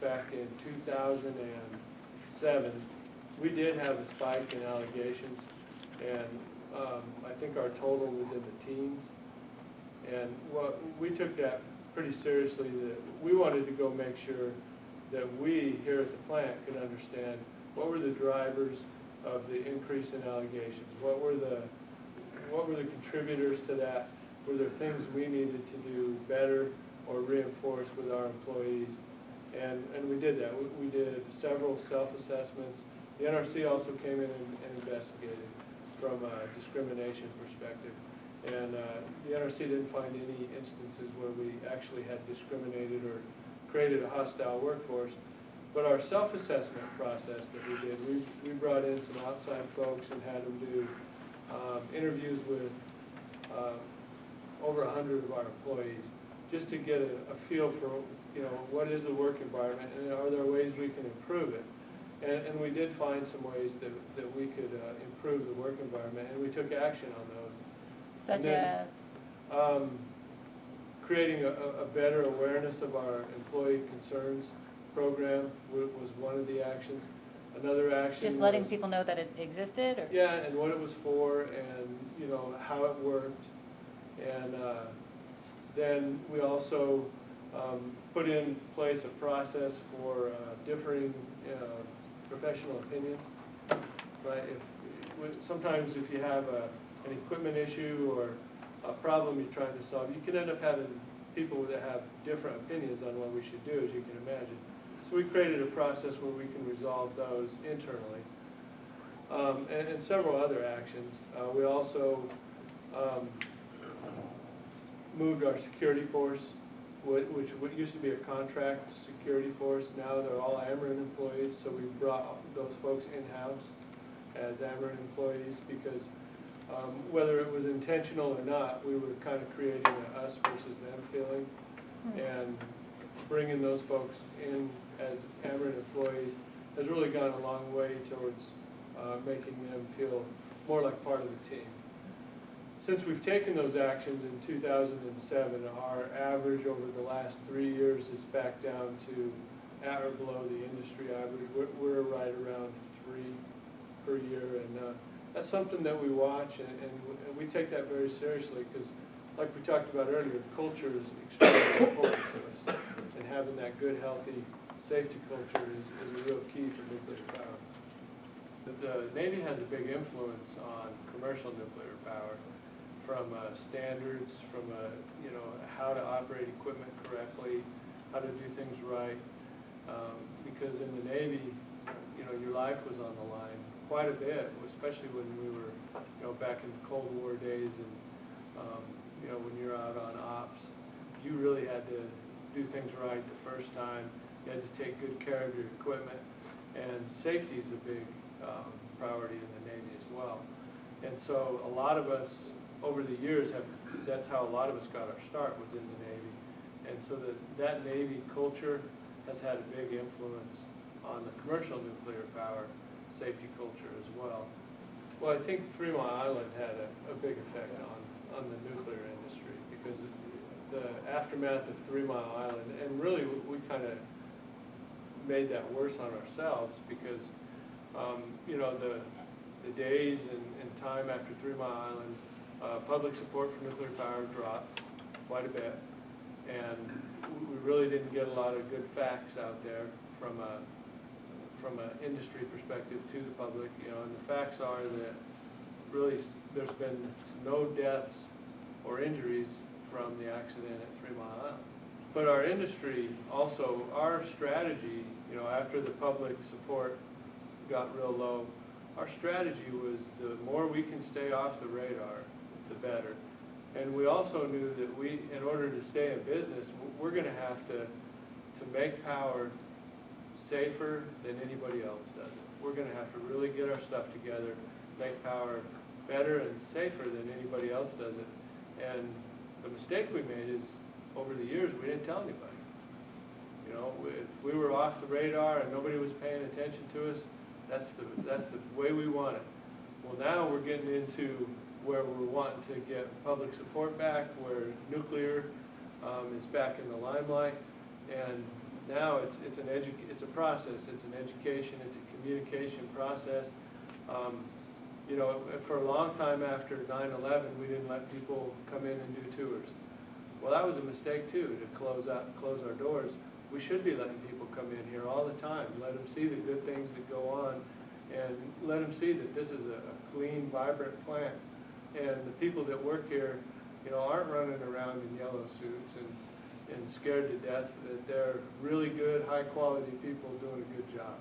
back in 2007, we did have a spike in allegations, and I think our total was in the teens. And we took that pretty seriously, that we wanted to go make sure that we here at the plant could understand what were the drivers of the increase in allegations, what were the contributors to that, were there things we needed to do better or reinforce with our employees, and we did that. We did several self-assessments. The NRC also came in and investigated from a discrimination perspective. And the NRC didn't find any instances where we actually had discriminated or created a hostile workforce. But our self-assessment process that we did, we brought in some outside folks and had them do interviews with over 100 of our employees, just to get a feel for, what is the work environment, and are there ways we can improve it. And we did find some ways that we could improve the work environment, and we took action on those. Such as? Creating a better awareness of our employee concerns program was one of the actions. Another action just letting people know that it existed? Or? Yeah, and what it was for, and how it worked. And then we also put in place a process for differing professional opinions. Right? Sometimes if you have an equipment issue or a problem you're trying to solve, you can end up having people that have different opinions on what we should do, as you can imagine. So we created a process where we can resolve those internally. And several other actions. We also moved our security force, which used to be a contract security force. Now they're all Ameren employees, so we brought those folks in-house as Ameren employees, because whether it was intentional or not, we were kind of creating an us versus them feeling, and bringing those folks in as Ameren employees has really gone a long way towards making them feel more like part of the team. Since we've taken those actions in 2007, our average over the last 3 years is back down to at or below the industry average. We're right around 3 per year, and that's something that we watch, and we take that very seriously, because like we talked about earlier, culture is extremely important to us, and having that good, healthy safety culture is a real key for nuclear power. But the Navy has a big influence on commercial nuclear power, from standards, from how to operate equipment correctly, how to do things right, because in the Navy, your life was on the line quite a bit, especially when we were, back in the Cold War days, and when you're out on ops, you really had to do things right the first time. You had to take good care of your equipment, and safety is a big priority in the Navy as well. And so a lot of us over the years that's how a lot of us got our start, was in the Navy. And so that Navy culture has had a big influence on the commercial nuclear power safety culture as well. Well, I think 3 Mile Island had a big effect on the nuclear industry, because the aftermath of 3 Mile Island, and really we kind of made that worse on ourselves, because the days and time after 3 Mile Island, public support for nuclear power dropped quite a bit, and we really didn't get a lot of good facts out there from an industry perspective to the public, and the facts are that really there's been no deaths or injuries from the accident at 3 Mile Island. But our industry also, our strategy, after the public support got real low, our strategy was the more we can stay off the radar, the better. And we also knew that in order to stay in business, we're going to have to make power safer than anybody else does it. We're going to have to really get our stuff together, make power better and safer than anybody else does it. And the mistake we made is, over the years, we didn't tell anybody. If we were off the radar and nobody was paying attention to us, that's the way we want it. Well, now we're getting into where we're wanting to get public support back, where nuclear is back in the limelight, and Now it's it's a process, it's an education, it's a communication process. You know, for a long time after 9/11, we didn't let people come in and do tours. Well, that was a mistake too, to close our doors. We should be letting people come in here all the time, let them see the good things that go on, and let them see that this is a clean, vibrant plant. And the people that work here, you know, aren't running around in yellow suits and scared to death, that they're really good, high-quality people doing a good job.